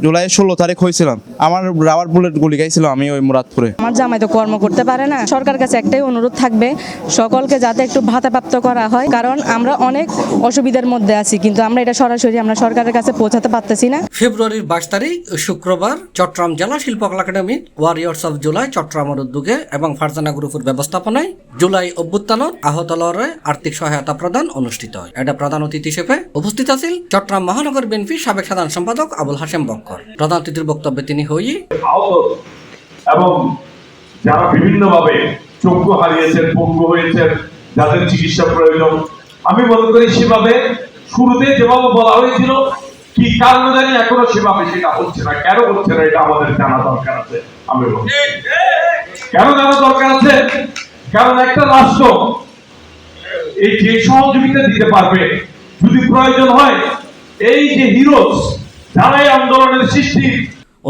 জুলাই 16 তারিখ হয়েছিলাম। আমার রাবার বুলেট গুলি খাইছিল আমি ওই মুরাদপুরে। আমার জামাই তো কর্ম করতে পারে না। সরকার কাছে একটাই অনুরোধ থাকবে, সকলকে যাতে একটু ভাতাপ্রাপ্ত করা হয়, কারণ আমরা অনেক অসুবিধার মধ্যে আছি, কিন্তু আমরা এটা সরাসরি আমরা সরকারের কাছে পৌঁছাতে পারতেছি না। ফেব্রুয়ারির 22 তারিখ শুক্রবার চট্টগ্রাম জেলা শিল্পকলা একাডেমি ওয়ারিয়র্স অফ জুলাই চট্টগ্রামের উদ্যোগে এবং ফারজানা গ্রুপের ব্যবস্থাপনায় জুলাই অভ্যুত্থানত আহত লড়াইয়ে আর্থিক সহায়তা প্রদান অনুষ্ঠিত হয়। এটা প্রধান অতিথি হিসেবে উপস্থিত আছেন চট্টগ্রাম মহানগর বিএনপির সাবেক সাধারণ সম্পাদক আবুল হাশেম বক্কর। প্রধান অতিথির বক্তব্যে তিনি আহত এবং যারা বিভিন্নভাবে চক্ষু হারিয়েছেন, পঙ্গু হয়েছেন, যাদের চিকিৎসা প্রয়োজন, আমি মনে করি সেভাবে শুরুতে যেভাবে বলা হয়েছিল কি কারণে জানি এখনো সেভাবে সেটা হচ্ছে না। কেন হচ্ছে না এটা আমাদের জানা দরকার আছে। আমি বলি কেন জানা দরকার আছে, কারণ একটা রাষ্ট্র এই যে সহযোগিতা দিতে পারবে, যদি প্রয়োজন হয় এই যে হিরোজ যারাই আন্দোলনের সৃষ্টি।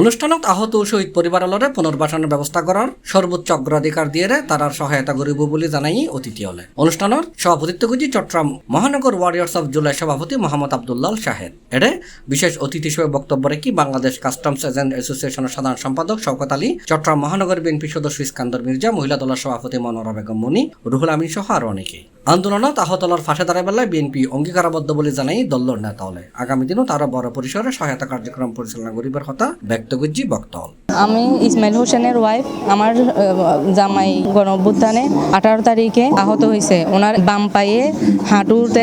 অনুষ্ঠানত আহত ও শহীদ পরিবারের পুনর্বাসনের ব্যবস্থা করার সর্বোচ্চ অগ্রাধিকার দিয়ে তারার সহায়তা করিব বলে জানাই অতিথি হলে। অনুষ্ঠানের সভাপতিত্ব করছি চট্টগ্রাম মহানগর ওয়ারিয়র্স অফ জুলাই সভাপতি মোহাম্মদ আব্দুল্লাহ শাহেদ। এতে বিশেষ অতিথি হিসেবে বক্তব্য রেখে বাংলাদেশ কাস্টমস এজেন্ট অ্যাসোসিয়েশনের সাধারণ সম্পাদক শওকত আলী, চট্টগ্রাম মহানগর বিএনপি সদস্য ইস্কান্দর মির্জা, মহিলা দলের সভাপতি মনোরা বেগম মনি, রুহুল আমিন সহ আরো অনেকে। আন্দোলনত আহতলার ফাঁসে দাঁড়ায় বেলায় বিএনপি অঙ্গীকারবদ্ধ বলে জানাই দলের নেতা হলে। আগামী দিনও তারা বড় পরিসরে সহায়তা কার্যক্রম পরিচালনা করিবার কথা ব্যক্ত করছি বক্তব্য। আমি ইসমাইল হোসেনের ওয়াইফ। আমার জামাই গণঅভ্যুত্থানে 18 তারিখে আহত হয়েছে। ওনার বাম পায়ে হাঁটুতে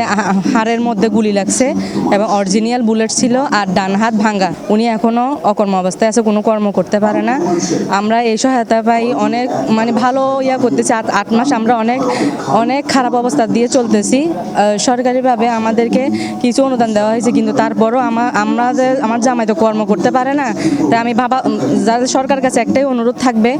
হাড়ের মধ্যে গুলি লাগছে এবং অরিজিনাল বুলেট ছিল, আর ডান হাত ভাঙ্গা। উনি এখনো অকর্ম অবস্থায় আছে, কোনো কর্ম করতে পারে না। আমরা এই সহায়তা পাই অনেক, মানে ভালো করতেছি। 8 মাস আমরা অনেক খারাপ অবস্থা দিয়ে চলতেছি। সরকারিভাবে আমাদেরকে কিছু অনুদান দেওয়া হয়েছে, কিন্তু তারপরও আমার জামাই তো কর্ম করতে পারে না। তাই আমি সরকার কাছে একটাই অনুরোধ থাকবে,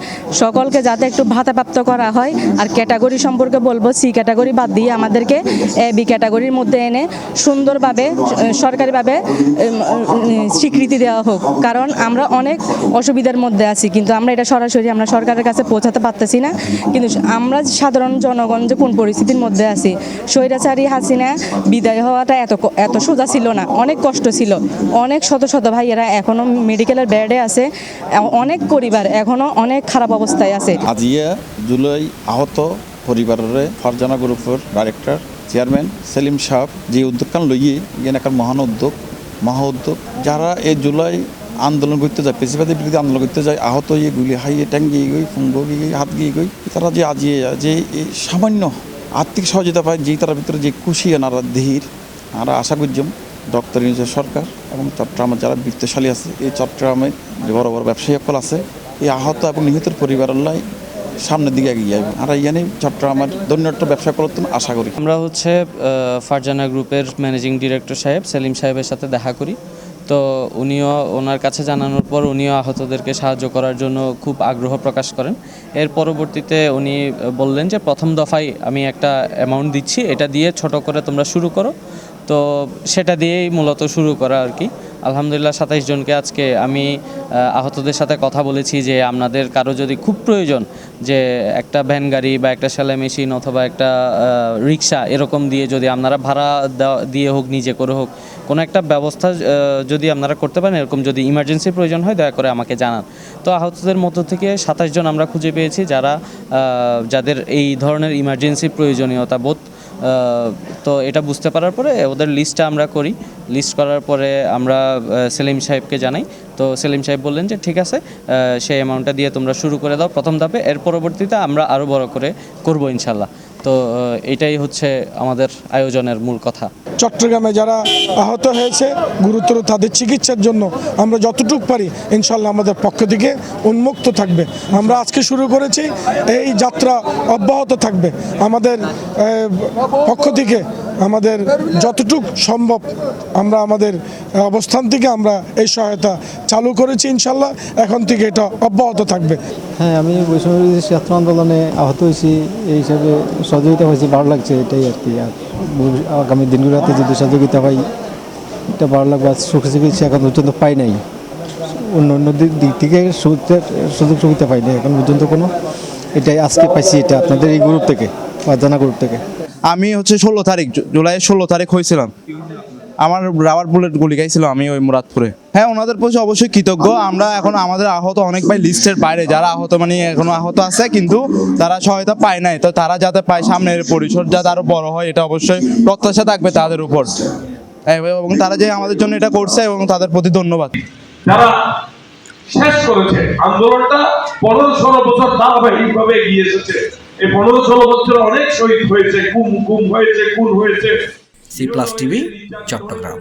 সকলকে যাতে একটু ভাতাপ্রাপ্ত করা হয়। আর ক্যাটাগরি সম্পর্কে বলবো, সি ক্যাটাগরি বাদ দিয়ে আমাদেরকে এ বি ক্যাটাগরির মধ্যে এনে সুন্দরভাবে সরকারিভাবে স্বীকৃতি দেওয়া হোক, কারণ আমরা অনেক অসুবিধার মধ্যে আছি, কিন্তু আমরা এটা সরাসরি আমরা সরকারের কাছে পৌঁছাতে পারতেছি না। কিন্তু আমরা সাধারণ জনগণ যে কোন পরিস্থিতির মধ্যে আছি, স্বৈরাচারী হাসিনা বিদায় হওয়াটা এত সোজা ছিল না, অনেক কষ্ট ছিল। অনেক শত শত ভাইয়েরা এখনো মেডিকেলের বেডে আছে, অনেক পরিবার এখনো অনেক খারাপ অবস্থায় আছে। আজিয়া জুলাই আহত পরিবারের ফারজানা গ্রুপের ডাইরেক্টর চেয়ারম্যান সেলিম সাহেব যে উদ্যোগকান লইয়ে ইয়েন একটা মহা উদ্যোগ যারা এই জুলাই আন্দোলন করতে যায়, পেশিবাদের বিরুদ্ধে আন্দোলন করতে যায়, আহত হয়ে গুলি হাইয়ে ট্যাং গিয়ে গই, ফুঙ্গ গিয়ে হাত গিয়ে গই, তারা যে আজিয়ে যে এই সামান্য আর্থিক সহযোগিতা পায়, যেই তার ভিতরে যে খুশি আনারা দেহির আমরা আশা করছিলাম ডক্টর ইউনুসের সরকার এবং চট্টগ্রামের যারা বৃত্তশালী আছে, এই চট্টগ্রামে যে বড় বড় ব্যবসায়ী সকল আছে, এই আহত এবং নিহতের পরিবারের সামনের দিকে এগিয়ে যাবে। আর ইয়ানি চট্টগ্রামের দৈন্য ব্যবসা করতেন আশা করি। আমরা ফারজানা গ্রুপের ম্যানেজিং ডিরেক্টর সাহেব সেলিম সাহেবের সাথে দেখা করি। তো ওনার কাছে জানানোর পর উনিও আহতদেরকে সাহায্য করার জন্য খুব আগ্রহ প্রকাশ করেন। এর পরবর্তীতে উনি বললেন যে প্রথম দফায় আমি একটা অ্যামাউন্ট দিচ্ছি, এটা দিয়ে ছোট করে তোমরা শুরু করো। তো সেটা দিয়েই মূলত শুরু করা আর কি। আলহামদুলিল্লাহ 27 জনকে আজকে আমি আহতদের সাথে কথা বলেছি যে আপনাদের কারো যদি খুব প্রয়োজন, যে একটা ভ্যান গাড়ি বা একটা সেলাই মেশিন অথবা একটা রিক্সা এরকম দিয়ে যদি আপনারা ভাড়া দিয়ে হোক, নিজে করে হোক, কোনো একটা ব্যবস্থা যদি আপনারা করতে পারেন, এরকম যদি ইমার্জেন্সি প্রয়োজন হয় দয়া করে আমাকে জানান। তো আহতদের মধ্য থেকে 27 জন আমরা খুঁজে পেয়েছি যাদের এই ধরনের ইমার্জেন্সি প্রয়োজনীয়তা বোধ। তো এটা বুঝতে পারার পরে ওদের লিস্টটা আমরা করি। লিস্ট করার পরে আমরা সেলিম সাহেবকে জানাই। তো সেলিম সাহেব বললেন যে ঠিক আছে, সেই অ্যামাউন্টটা দিয়ে তোমরা শুরু করে দাও প্রথম ধাপে, এর পরবর্তীতে আমরা আরও বড় করে করবো ইনশাল্লাহ। তো এটাই হচ্ছে আমাদের আয়োজনের মূল কথা। চট্টগ্রামে যারা আহত হয়েছে গুরুতর, তাদের চিকিৎসার জন্য আমরা যতটুকু পারি ইনশাল্লাহ আমাদের পক্ষ থেকে উন্মুক্ত থাকবে। আমরা আজকে শুরু করেছি, এই যাত্রা অব্যাহত থাকবে। আমাদের পক্ষ থেকে আমাদের যতটুকু সম্ভব আমরা আমাদের অবস্থান থেকে আমরা এই সহায়তা চালু করেছি ইনশাল্লাহ, এখন থেকে এটা অব্যাহত থাকবে। হ্যাঁ, আমি বৈষম্য ছাত্র আন্দোলনে আহত হয়েছি, এই হিসাবে সহযোগিতা হয়েছে, ভালো লাগছে এটাই আর কি। আর আগামী দিনগুলোতে যদি সহযোগিতা পাই এটা ভালো লাগবে। সুখ চিকিৎসা এখন পর্যন্ত পাই নাই, অন্য দিক থেকে সুযোগ সুবিধা পাই নাই এখন পর্যন্ত কোনো। এটাই আজকে পাইছি, এটা আপনাদের এই গ্রুপ থেকে, ফারজানা গ্রুপ থেকে। আমি 16 তারিখ জুলাই 16 তারিখ হয়েছিলাম। আমার রাবার বুলেট গুলি খাইছিল আমি ওই মুরাদপুরে। হ্যাঁ, ওনাদের প্রতি অবশ্যই কৃতজ্ঞ। আমরা এখন আমাদের আহত অনেক ভাই লিস্টের বাইরে, যারা আহত মানে এখনো আহত আছে কিন্তু তারা সহায়তা পায় নাই, তো তারা যাতে পায়, সামনের পরিসর যাতে আরো বড় হয়, এটা অবশ্যই প্রত্যাশা থাকবে তাদের উপর, এবং তারা যে আমাদের জন্য এটা করছে এবং তাদের প্রতি ধন্যবাদ। যারা শেষ করেছে আন্দোলনটা 15-16 বছর ধারাবাহিকভাবে এগিয়ে এসেছে। এই 15-16 বছর অনেক শহীদ হয়েছে, গুম হয়েছে, খুন হয়েছে। C+ TV, Chittagong.